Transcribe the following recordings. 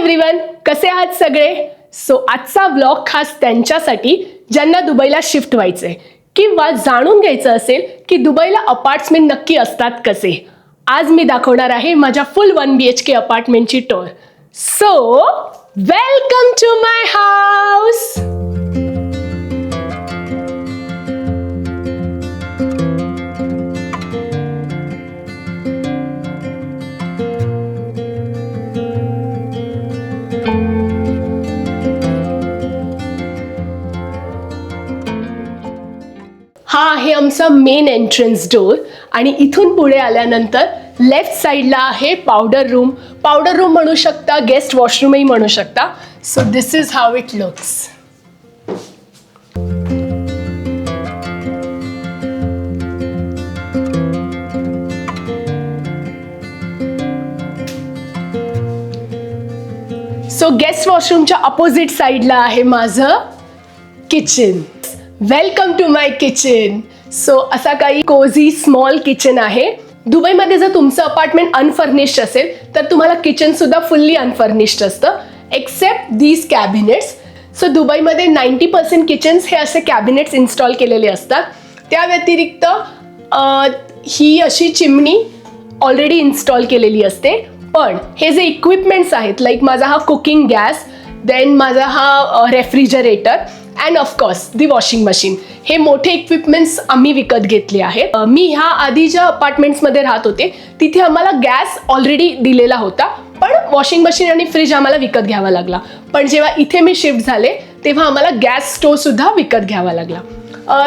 Everyone, कसे आहात सगळे? आजचा व्लॉग खास त्यांच्यासाठी ज्यांना दुबईला शिफ्ट व्हायचंय किंवा जाणून घ्यायचं असेल की दुबईला अपार्टमेंट नक्की असतात कसे. आज मी दाखवणार आहे माझ्या फुल 1 BHK अपार्टमेंटची tour. Welcome to my house. हा आहे आमचा मेन एंट्रन्स डोर आणि इथून पुढे आल्यानंतर लेफ्ट साइडला आहे पावडर रूम म्हणू शकता, गेस्ट वॉशरूमही म्हणू शकता. So this is how it looks. So guest वॉशरूमच्या अपोजिट साइडला आहे माझं kitchen. Welcome to my kitchen. असा काही कोझी स्मॉल किचन आहे. दुबईमध्ये जर तुमचं अपार्टमेंट अनफर्निश्ड असेल तर तुम्हाला किचन सुद्धा फुल्ली अनफर्निश्ड असतं एक्सेप्ट दीज कॅबिनेट्स. दुबईमध्ये 90% किचन्स हे असे कॅबिनेट्स इन्स्टॉल केलेले असतात. त्या व्यतिरिक्त ही अशी चिमणी ऑलरेडी इन्स्टॉल केलेली असते. पण हे जे इक्विपमेंट्स आहेत, लाईक माझा हा कुकिंग गॅस, देन माझा हा refrigerator and of course the washing machine, हे मोठे इक्विपमेंट्स आम्ही विकत घेतले आहेत. मी ह्या आधी ज्या अपार्टमेंट्समध्ये राहत होते तिथे आम्हाला गॅस ऑलरेडी दिलेला होता, पण वॉशिंग मशीन आणि फ्रीज आम्हाला विकत घ्यावा लागला. पण जेव्हा इथे मी शिफ्ट झाले तेव्हा आम्हाला गॅस स्टोव्ह सुद्धा विकत घ्यावा लागला.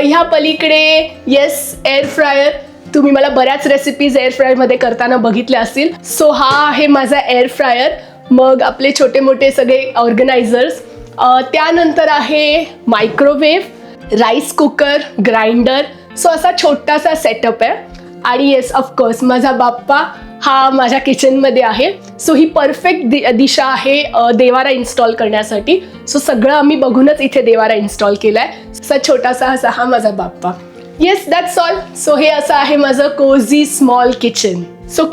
ह्या पलीकडे येस एअर फ्रायर. तुम्ही मला बऱ्याच रेसिपीज एअर फ्रायरमध्ये करताना बघितल्या असतील. हा आहे माझा एअर फ्रायर. मग आपले छोटे मोठे सगळे ऑर्गनायझर्स. त्यानंतर आहे मायक्रोवेव्ह, राईस कुकर, ग्राइंडर. असा छोटासा सेटअप आहे. आणि येस ऑफकोर्स माझा बाप्पा हा माझ्या किचनमध्ये आहे. ही परफेक्ट दिशा आहे देवारा इन्स्टॉल करण्यासाठी. सगळं आम्ही बघूनच इथे देवारा इन्स्टॉल केलाय. छोटासा असा हा माझा बाप्पा. Yes that's all. हे असं आहे माझं कोझी स्मॉल किचन.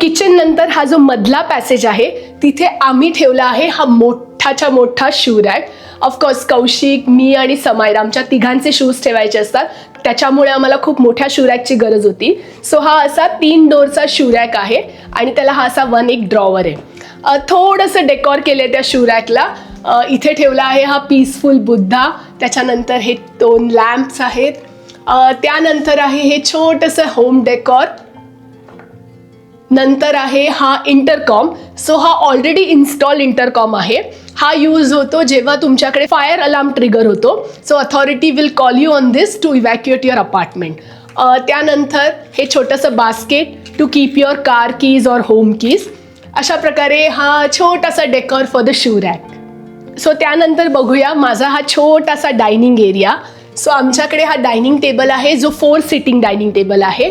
किचन नंतर हा जो मधला पॅसेज आहे तिथे आम्ही ठेवला आहे हा मोठाच्या मोठा शू रॅक. ऑफकोर्स कौशिक, मी आणि समायरा आमच्या तिघांचे शूज ठेवायचे असतात, त्याच्यामुळे आम्हाला खूप मोठ्या शू रॅकची गरज होती. हा असा 3 डोअरचा शू रॅक आहे आणि त्याला हा असा एक ड्रॉवर आहे. थोडंसं डेकॉर केलं आहे त्या शू रॅकला. इथे ठेवला आहे हा पीसफुल बुद्धा. त्याच्यानंतर हे 2 लॅम्प्स आहेत. त्यानंतर आहे हे छोटंसं होम डेकॉर. नंतर आहे हा इंटरकॉम. हा ऑलरेडी इन्स्टॉल इंटरकॉम आहे. हा यूज होतो जेव्हा तुमच्याकडे फायर अलार्म ट्रिगर होतो. Authority will call you on this to evacuate your apartment. त्यानंतर हे छोटंसं basket to keep your car keys or home keys. अशा प्रकारे हा छोटासा decor for the shoe rack. त्यानंतर बघूया माझा हा छोटासा डायनिंग एरिया. आमच्याकडे हा डायनिंग टेबल आहे जो 4 सिटिंग डायनिंग टेबल आहे.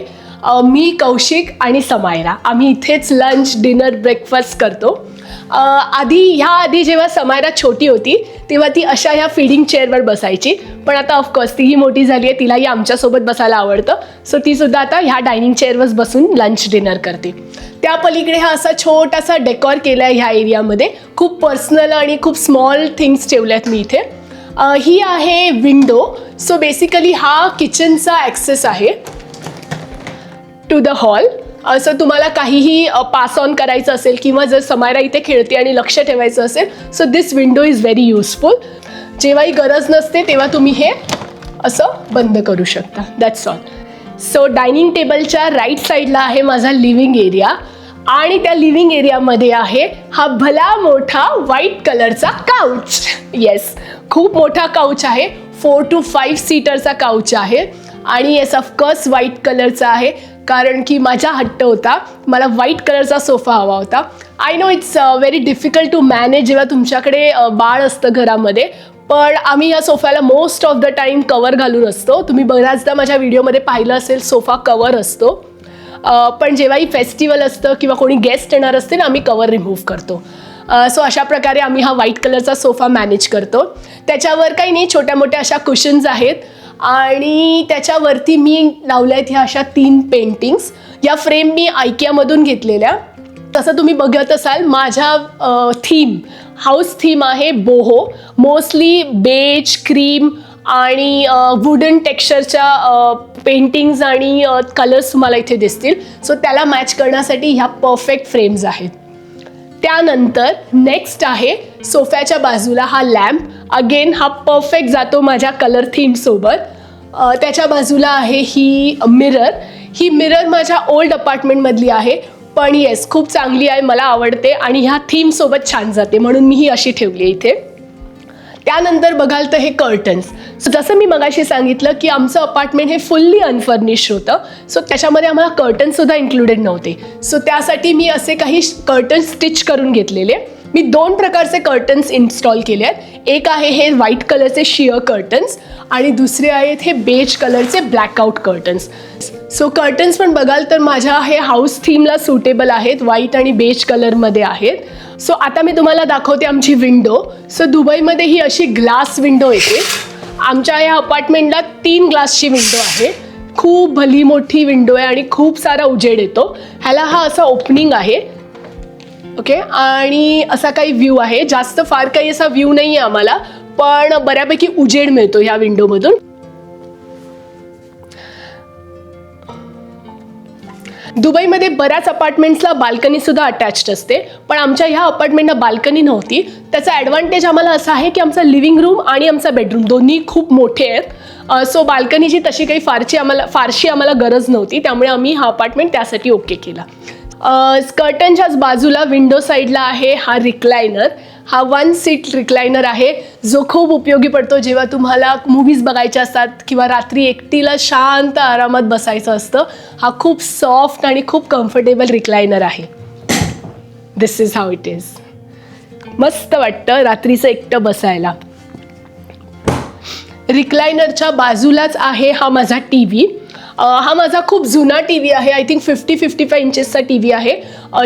मी, कौशिक आणि समायरा आम्ही इथेच लंच, डिनर, ब्रेकफास्ट करतो. ह्या आधी जेव्हा समायरा छोटी होती तेव्हा ती ह्या फीडिंग चेअरवर बसायची. पण आता ऑफकोर्स तीही मोठी झाली आहे, तिलाही आमच्यासोबत बसायला आवडतं. ती सुद्धा आता ह्या डायनिंग चेअरवर बसून लंच, डिनर करते. त्या पलीकडे हा असा छोटासा डेकॉर केला आहे ह्या एरियामध्ये. खूप पर्सनल आणि खूप स्मॉल थिंग्स ठेवल्यात मी इथे. ही आहे विंडो. बेसिकली हा किचनचा ॲक्सेस आहे टू द हॉल. तुम्हाला काहीही पास ऑन करायचं असेल किंवा जर समायरा इथे खेळते आणि लक्ष ठेवायचं असेल दिस विंडो इज व्हेरी युजफुल. जेव्हाही गरज नसते तेव्हा तुम्ही हे असं बंद करू शकता. That's all. डायनिंग टेबलच्या राईट साईडला आहे माझा लिव्हिंग एरिया आणि त्या लिव्हिंग एरियामध्ये आहे हा भला मोठा व्हाईट कलरचा काउच. येस, खूप मोठा काउच आहे. 4 to 5 सीटरचा काउच आहे. आणि येस ऑफकोर्स व्हाईट कलरचा आहे कारण की माझा हट्ट होता, मला व्हाईट कलरचा सोफा हवा होता. I know it's very difficult to manage जेव्हा तुमच्याकडे बाळ असतं घरामध्ये. पण आम्ही या सोफ्याला most of the time cover घालून असतो. तुम्ही बऱ्याचदा माझ्या व्हिडिओमध्ये पाहिलं असेल सोफा कवर असतो. पण जेव्हाही फेस्टिवल असतं किंवा कोणी गेस्ट येणार असते ना आम्ही कवर रिमूव्ह करतो. अशा प्रकारे आम्ही हा व्हाईट कलरचा सोफा मॅनेज करतो. त्याच्यावर काही नाही, छोट्या मोठ्या अशा कुशन्स आहेत आणि त्याच्यावरती मी लावल्या आहेत ह्या अशा 3 पेंटिंग्स. या फ्रेम मी आयकियामधून घेतलेल्या. तसं तुम्ही बघत असाल माझ्या थीम हाऊस थीम आहे बोहो, मोस्टली बेज क्रीम आणि वुडन टेक्स्चरच्या पेंटिंग्ज आणि कलर्स तुम्हाला इथे दिसतील. सो त्याला मॅच करण्यासाठी ह्या परफेक्ट फ्रेम्स आहेत. त्यानंतर नेक्स्ट आहे सोफ्याच्या बाजूला हा लॅम्प. अगेन हा परफेक्ट जातो माझ्या कलर थीमसोबत. त्याच्या बाजूला आहे ही मिरर. ही मिरर माझ्या ओल्ड अपार्टमेंटमधली आहे, पण येस खूप चांगली आहे, मला आवडते आणि ह्या थीमसोबत छान जाते म्हणून मी ही अशी ठेवली आहे इथे. त्यानंतर बघाल तर हे कर्टन्स. सो जसं मी मगाशी सांगितलं की आमचं अपार्टमेंट हे फुल्ली अनफर्निश्ड होतं, सो त्याच्यामध्ये आम्हाला कर्टन्ससुद्धा इन्क्लुडेड नव्हते. सो त्यासाठी मी असे काही कर्टन्स स्टिच करून घेतलेले. मी 2 प्रकारचे कर्टन्स इन्स्टॉल केले आहेत. एक आहे हे व्हाईट कलरचे शियर कर्टन्स आणि दुसरे आहेत हे बेज कलरचे ब्लॅकआउट कर्टन्स. सो कर्टन्स पण बघाल तर माझ्या हे हाऊस थीमला सुटेबल आहेत, व्हाईट आणि बेज कलरमध्ये आहेत. सो आता मी तुम्हाला दाखवते आमची विंडो. सो दुबईमध्ये ही अशी ग्लास विंडो येते. आमच्या या अपार्टमेंटला 3 ग्लासची विंडो आहे. खूप भली मोठी विंडो आहे आणि खूप सारा उजेड येतो. ह्याला हा असा ओपनिंग आहे, ओके, आणि असा काही व्ह्यू आहे. जास्त फार काही असा व्ह्यू नाही आहे आम्हाला, पण बऱ्यापैकी उजेड मिळतो ह्या विंडोमधून. दुबईमध्ये बऱ्याच अपार्टमेंट्सला बाल्कनी सुद्धा अटॅच्ड असते, पण आमच्या ह्या अपार्टमेंटला बाल्कनी नव्हती. त्याचा ॲडव्हान्टेज आम्हाला असा आहे की आमचा लिव्हिंग रूम आणि आमचा बेडरूम दोन्ही खूप मोठे आहेत. सो बाल्कनीची तशी काही फारशी आम्हाला गरज नव्हती, त्यामुळे आम्ही हा अपार्टमेंट त्यासाठी ओके केला. कर्टनच्याच बाजूला विंडो साईडला आहे हा रिक्लायनर. हा 1 सीट रिक्लायनर आहे जो खूप उपयोगी पडतो जेव्हा तुम्हाला मूव्हीज बघायच्या असतात किंवा रात्री एकटीला शांत आरामात बसायचं असतं. हा खूप सॉफ्ट आणि खूप कम्फर्टेबल रिक्लायनर आहे. दिस इज हाऊ इट इज. मस्त वाटतं रात्रीचं एकटं बसायला. रिक्लायनरच्या बाजूलाच आहे हा माझा टी व्ही. हा माझा खूप जुना टी व्ही आहे. आय थिंक 50-55 इंचेसचा टी व्ही आहे.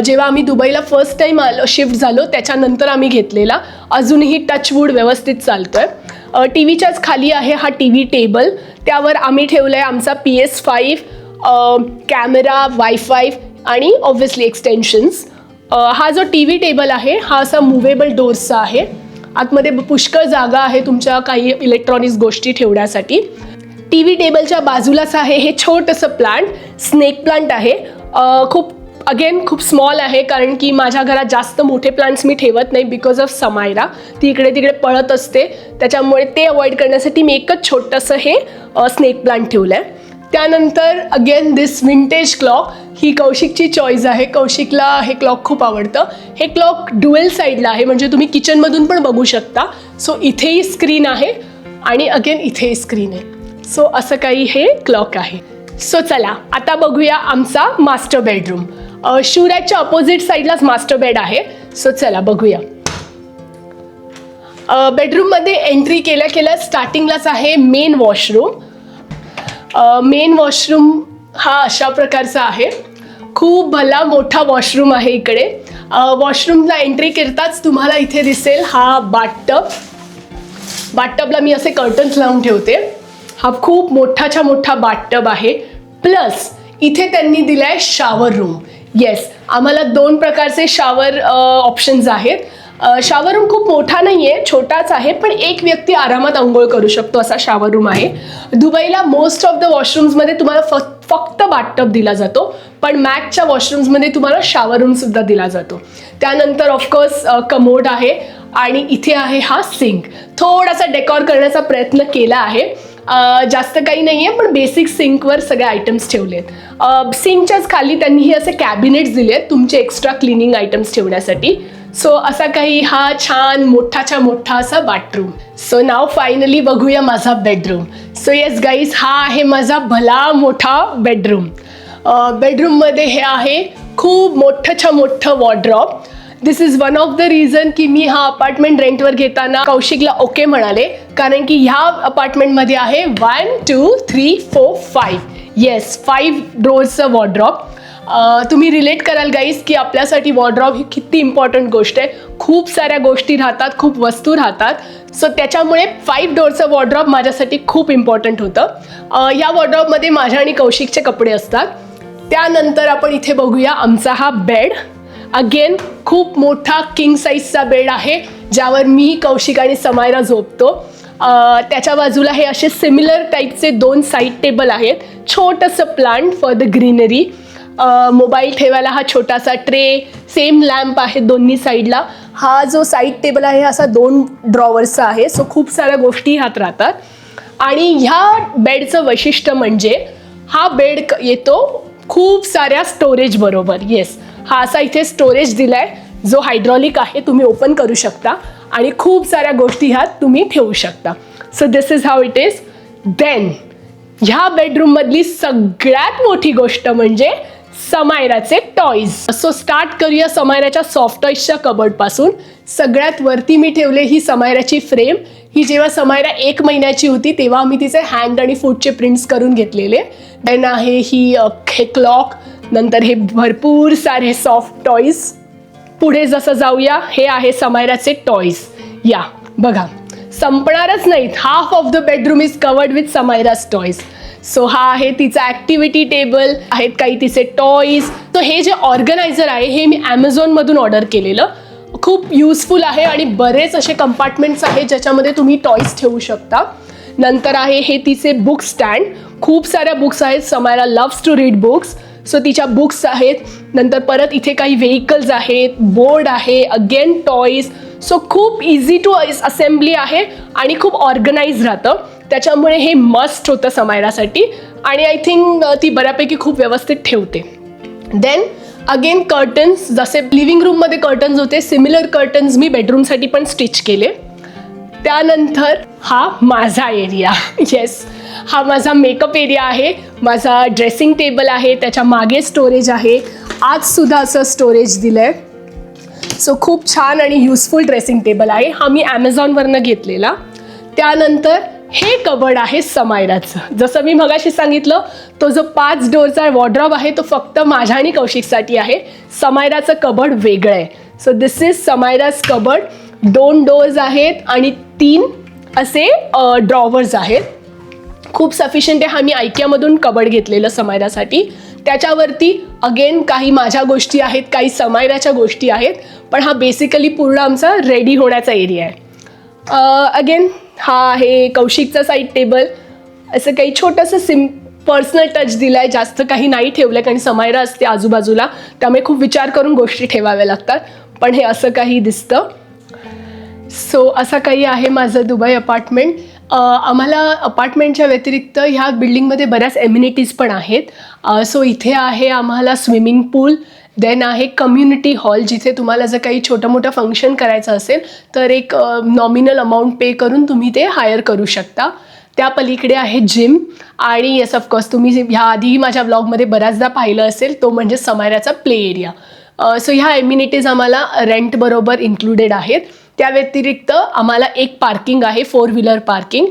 जेव्हा आम्ही दुबईला फर्स्ट टाईम शिफ्ट झालो त्याच्यानंतर आम्ही घेतलेला. अजूनही टचवूड व्यवस्थित चालतोय. टी व्हीच्याच खाली आहे हा टी व्ही टेबल. त्यावर आम्ही ठेवलं आहे आमचा PS5, कॅमेरा, वायफाय आणि ऑब्व्हियसली एक्सटेन्शन्स. हा जो टी व्ही टेबल आहे हा असा मुव्हेबल डोअर्सचा आहे. आतमध्ये पुष्कळ जागा आहे तुमच्या काही इलेक्ट्रॉनिक्स गोष्टी ठेवण्यासाठी. टी व्ही टेबलच्या बाजूलाच आहे हे छोटंसं प्लांट, स्नेक प्लांट आहे. खूप स्मॉल आहे कारण की माझ्या घरात जास्त मोठे प्लांट्स मी ठेवत नाही बिकॉज ऑफ समायरा. ती इकडे तिकडे पळत असते, त्याच्यामुळे ते अवॉइड करण्यासाठी मी एकच छोटंसं हे स्नेक प्लांट ठेवलं आहे. त्यानंतर अगेन दिस विंटेज क्लॉक. ही कौशिकची चॉईस आहे. कौशिकला हे क्लॉक खूप आवडतं. हे क्लॉक ड्युएल साईडला आहे म्हणजे तुम्ही किचनमधून पण बघू शकता. सो इथेही स्क्रीन आहे आणि अगेन इथेही स्क्रीन आहे. सो असं काही हे क्लॉक आहे. सो चला आता बघूया आमचा मास्टर बेडरूम. शूरॅकच्या अपोजिट साईडलाच मास्टर बेड आहे. सो चला बघूया. बेडरूममध्ये एंट्री केल्या स्टार्टिंगलाच आहे मेन वॉशरूम. मेन वॉशरूम हा अशा प्रकारचा आहे. खूप भला मोठा वॉशरूम आहे इकडे. वॉशरूमला एंट्री करताच तुम्हाला इथे दिसेल हा बाथटब. बाथटबला मी असे कर्टन्स लावून ठेवते. हा खूप मोठाच्या मोठा बाथटब आहे. प्लस इथे त्यांनी दिलाय शॉवर रूम. येस, आम्हाला 2 प्रकारचे शॉवर ऑप्शन्स आहेत. शॉवर रूम खूप मोठा नाही आहे, छोटाच आहे, पण एक व्यक्ती आरामात अंघोळ करू शकतो असा शॉवर रूम आहे. दुबईला मोस्ट ऑफ द वॉशरूम्समध्ये तुम्हाला फक्त बाथटब दिला जातो, पण मॅकच्या वॉशरूम्समध्ये तुम्हाला शॉवर रूमसुद्धा दिला जातो. त्यानंतर ऑफकोर्स कमोड आहे आणि इथे आहे हा सिंक. थोडासा डेकॉर करण्याचा प्रयत्न केला आहे. जास्त काही नाही आहे, पण बेसिक सिंकवर सगळे आयटम्स ठेवलेत. सिंकच्याच खाली त्यांनी हे असे कॅबिनेट्स दिले आहेत तुमचे एक्स्ट्रा क्लिनिंग आयटम्स ठेवण्यासाठी. सो असा काही हा छान मोठाच्या मोठा असा बाथरूम. सो नाव फायनली बघूया माझा बेडरूम. सो येस गाईज, हा आहे माझा भला मोठा बेडरूम. बेडरूममध्ये हे आहे खूप मोठंच्या मोठं wardrobe. This is one of the reason की मी हा अपार्टमेंट रेंटवर घेताना कौशिकला ओके म्हणाले, कारण की ह्या अपार्टमेंटमध्ये आहे 1 2 3 4 5 येस 5 ड्रोअर्सचं वॉर्डरॉब. तुम्ही रिलेट कराल गाईज की आपल्यासाठी वॉर्डरॉब ही किती इम्पॉर्टंट गोष्ट आहे. खूप साऱ्या गोष्टी राहतात, खूप वस्तू राहतात. सो त्याच्यामुळे 5 डोअरचं वॉर्डरॉब माझ्यासाठी खूप इम्पॉर्टंट होतं. ह्या वॉर्डरॉबमध्ये माझ्या आणि कौशिकचे कपडे असतात. त्यानंतर आपण इथे बघूया आमचा हा बेड. अगेन खूप मोठा किंग साईजचा बेड आहे, ज्यावर मी, कौशिक आणि समायरा झोपतो. त्याच्या बाजूला हे असे सिमिलर टाईपचे 2 साईड टेबल आहेत. छोटंसं plant for the greenery. Mobile ठेवायला हा छोटासा ट्रे, सेम लॅम्प आहे दोन्ही साईडला. हा जो साईड टेबल आहे असा 2 ड्रॉवरचा आहे, सो खूप साऱ्या गोष्टी ह्यात राहतात. आणि ह्या बेडचं वैशिष्ट्य म्हणजे हा बेड येतो खूप साऱ्या स्टोरेज बरोबर. येस, हा असा इथे स्टोरेज दिलाय जो हायड्रॉलिक आहे, तुम्ही ओपन करू शकता आणि खूप साऱ्या गोष्टी ह्यात तुम्ही ठेवू शकता. So this is how it is. Then ह्या बेडरूममधली सगळ्यात मोठी गोष्ट म्हणजे समायराचे टॉयज. सो स्टार्ट करूया समायराच्या सॉफ्ट टॉयजच्या कबर्डपासून. सगळ्यात वरती मी ठेवले ही समायराची फ्रेम. ही जेव्हा समायरा 1 महिन्याची होती तेव्हा आम्ही तिचे हँड आणि फूटचे प्रिंट्स करून घेतलेले. देन आहे हे क्लॉक, नंतर हे भरपूर सारे सॉफ्ट टॉयज. पुढे जसं जाऊया, हे आहे समायराचे टॉयज. या बघा, संपणारच नाहीत. Half of the bedroom is covered with Samaira's toys. So हा आहे तिचा ॲक्टिव्हिटी टेबल, आहेत काही तिचे टॉयज. तर हे जे ऑर्गनायझर आहे हे मी ॲमेझॉनमधून ऑर्डर केलेलं. खूप युजफुल आहे आणि बरेच असे कंपार्टमेंट्स आहेत ज्याच्यामध्ये तुम्ही टॉयज ठेवू शकता. नंतर आहे हे तिचे बुक स्टँड. खूप साऱ्या बुक्स आहेत. Samaira loves to read books, so तिच्या बुक्स आहेत. नंतर परत इथे काही व्हेकल्स आहेत, बोर्ड आहे, अगेन टॉयज. सो खूप इझी टू असेंब्ली आहे आणि खूप ऑर्गनाइज राहतं. त्याच्यामुळे हे मस्ट होतं समायरासाठी आणि आय थिंक ती बऱ्यापैकी खूप व्यवस्थित ठेवते. देन अगेन कर्टन्स, जसे लिव्हिंग रूममध्ये कर्टन्स होते सिमिलर कर्टन्स मी बेडरूमसाठी पण स्टिच केले. त्यानंतर हा माझा एरिया. येस, हा माझा मेकअप एरिया आहे. माझा ड्रेसिंग टेबल आहे, त्याच्या मागे स्टोरेज आहे. आजसुद्धा असं स्टोरेज दिलं आहे. सो खूप छान आणि युजफुल ड्रेसिंग टेबल आहे. हा मी ॲमेझॉनवरनं घेतलेला. त्यानंतर हे कबर्ड आहे समायराचं. जसं मी मगाशी सांगितलं, तो जो 5 डोअरचा वॉर्डरोब आहे तो फक्त माझ्या आणि कौशिकसाठी आहे. समायराचं कबर्ड वेगळं आहे. So this is Samaira's cupboard. 2 doors आहेत आणि 3 असे ड्रॉवर्स आहेत. खूप सफिशियंट आहे. हा मी आयकियामधून कबर्ड घेतलेलं समायरासाठी. त्याच्यावरती अगेन काही माझ्या गोष्टी आहेत, काही समायराच्या गोष्टी आहेत, पण हा बेसिकली पूर्ण आमचा रेडी होण्याचा एरिया आहे. अगेन हा आहे कौशिकचा साईड टेबल. असं काही छोटंसं पर्सनल टच दिला आहे, जास्त काही नाही ठेवलं कारण समायरा असते आजूबाजूला, त्यामुळे खूप विचार करून गोष्टी ठेवाव्या लागतात. पण हे असं काही दिसतं. सो असं काही आहे माझं दुबई अपार्टमेंट. आम्हाला अपार्टमेंटच्या व्यतिरिक्त ह्या बिल्डिंगमध्ये बऱ्याच एम्युनिटीज पण आहेत. सो इथे आहे आम्हाला स्विमिंग पूल. देन आहे कम्युनिटी हॉल, जिथे तुम्हाला जर काही छोटं मोठं फंक्शन करायचं असेल तर एक नॉमिनल अमाऊंट पे करून तुम्ही ते हायर करू शकता. त्या पलीकडे आहे जिम. आणि येस ऑफकोर्स तुम्ही ह्या आधीही माझ्या ब्लॉगमध्ये बऱ्याचदा पाहिलं असेल, तो म्हणजे समायराचा प्ले एरिया. सो ह्या एम्युनिटीज आम्हाला रेंट बरोबर इन्क्लुडेड आहेत. त्या व्यतिरिक्त आम्हाला एक पार्किंग आहे, 4 व्हीलर पार्किंग.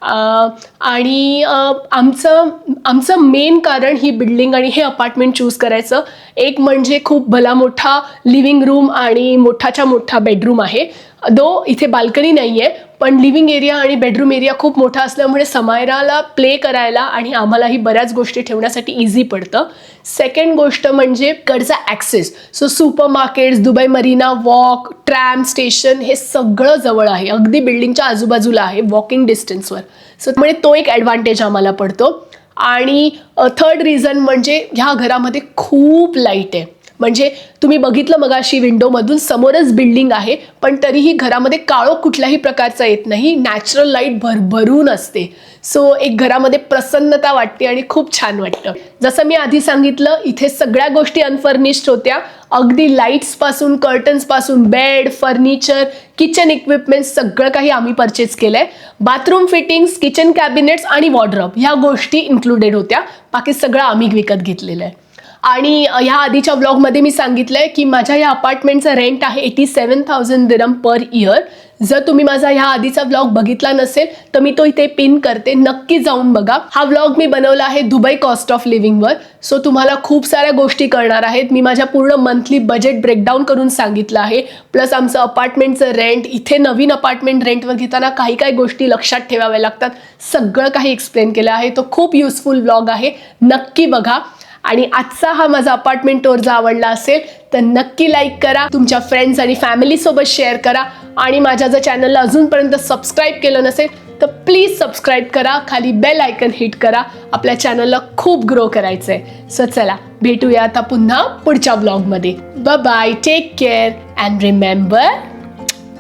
आणि आमचं मेन कारण ही बिल्डिंग आणि हे अपार्टमेंट चूज करायचं एक म्हणजे खूप भला मोठा लिव्हिंग रूम आणि मोठाच्या मोठा बेडरूम आहे. दो इथे बाल्कनी नाही आहे, पण लिव्हिंग एरिया आणि बेडरूम एरिया खूप मोठा असल्यामुळे समायराला प्ले करायला आणि आम्हालाही बऱ्याच गोष्टी ठेवण्यासाठी इझी पडतं. सेकंड गोष्ट म्हणजे कडचा access. So super markets, Dubai Marina walk, tram station हे सगळं जवळ आहे, अगदी बिल्डिंगच्या आजूबाजूला आहे, वॉकिंग डिस्टन्सवर. सो त्यामुळे तो एक ॲडव्हान्टेज आम्हाला पडतो. आणि थर्ड रिझन म्हणजे ह्या घरामध्ये खूप लाईट आहे. म्हणजे तुम्ही बघितलं मगाशी विंडोमधून, समोरच बिल्डिंग आहे पण तरीही घरामध्ये काळोख कुठल्याही प्रकारचा येत नाही. नॅचरल लाईट भरभरून असते. सो एक घरामध्ये प्रसन्नता वाटते आणि खूप छान वाटतं. जसं मी आधी सांगितलं, इथे सगळ्या गोष्टी अनफर्निश्ड होत्या. अगदी लाईट्सपासून, कर्टन्सपासून, बेड, फर्निचर, किचन इक्विपमेंट्स सगळं काही आम्ही परचेस केलं आहे. बाथरूम फिटिंग्स, किचन कॅबिनेट्स आणि वॉर्डरोब ह्या गोष्टी इन्क्लुडेड होत्या. बाकी सगळं आम्ही विकत घेतलेलं आहे. आणि ह्या आधीच्या ब्लॉगमध्ये मी सांगितलं आहे की माझ्या या अपार्टमेंटचं रेंट आहे 87,000 दिरहम पर इयर. जर तुम्ही माझा ह्या आधीचा ब्लॉग बघितला नसेल तर मी तो इथे पिन करते, नक्की जाऊन बघा. हा ब्लॉग मी बनवला आहे दुबई कॉस्ट ऑफ लिव्हिंगवर. सो तुम्हाला खूप साऱ्या गोष्टी कळणार आहेत. मी माझ्या पूर्ण मंथली बजेट ब्रेकडाऊन करून सांगितलं आहे. प्लस आमचं अपार्टमेंटचं रेंट, इथे नवीन अपार्टमेंट रेंटवर घेताना काही काही गोष्टी लक्षात ठेवाव्या लागतात, सगळं काही एक्सप्लेन केलं आहे. तो खूप युजफुल ब्लॉग आहे, नक्की बघा. आणि आजचा हा माझा अपार्टमेंट टूर जर आवडला असेल तर नक्की लाईक करा, तुमच्या फ्रेंड्स आणि फॅमिलीसोबत शेअर करा आणि माझ्या जर चॅनलला अजूनपर्यंत सबस्क्राईब केलं नसेल तर प्लीज सबस्क्राईब करा, खाली बेल आयकन हिट करा. आपल्या चॅनलला खूप ग्रो करायचं आहे. सो चला भेटूया आता पुन्हा पुढच्या ब्लॉगमध्ये. Bye bye, take care and remember,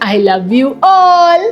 I love you all.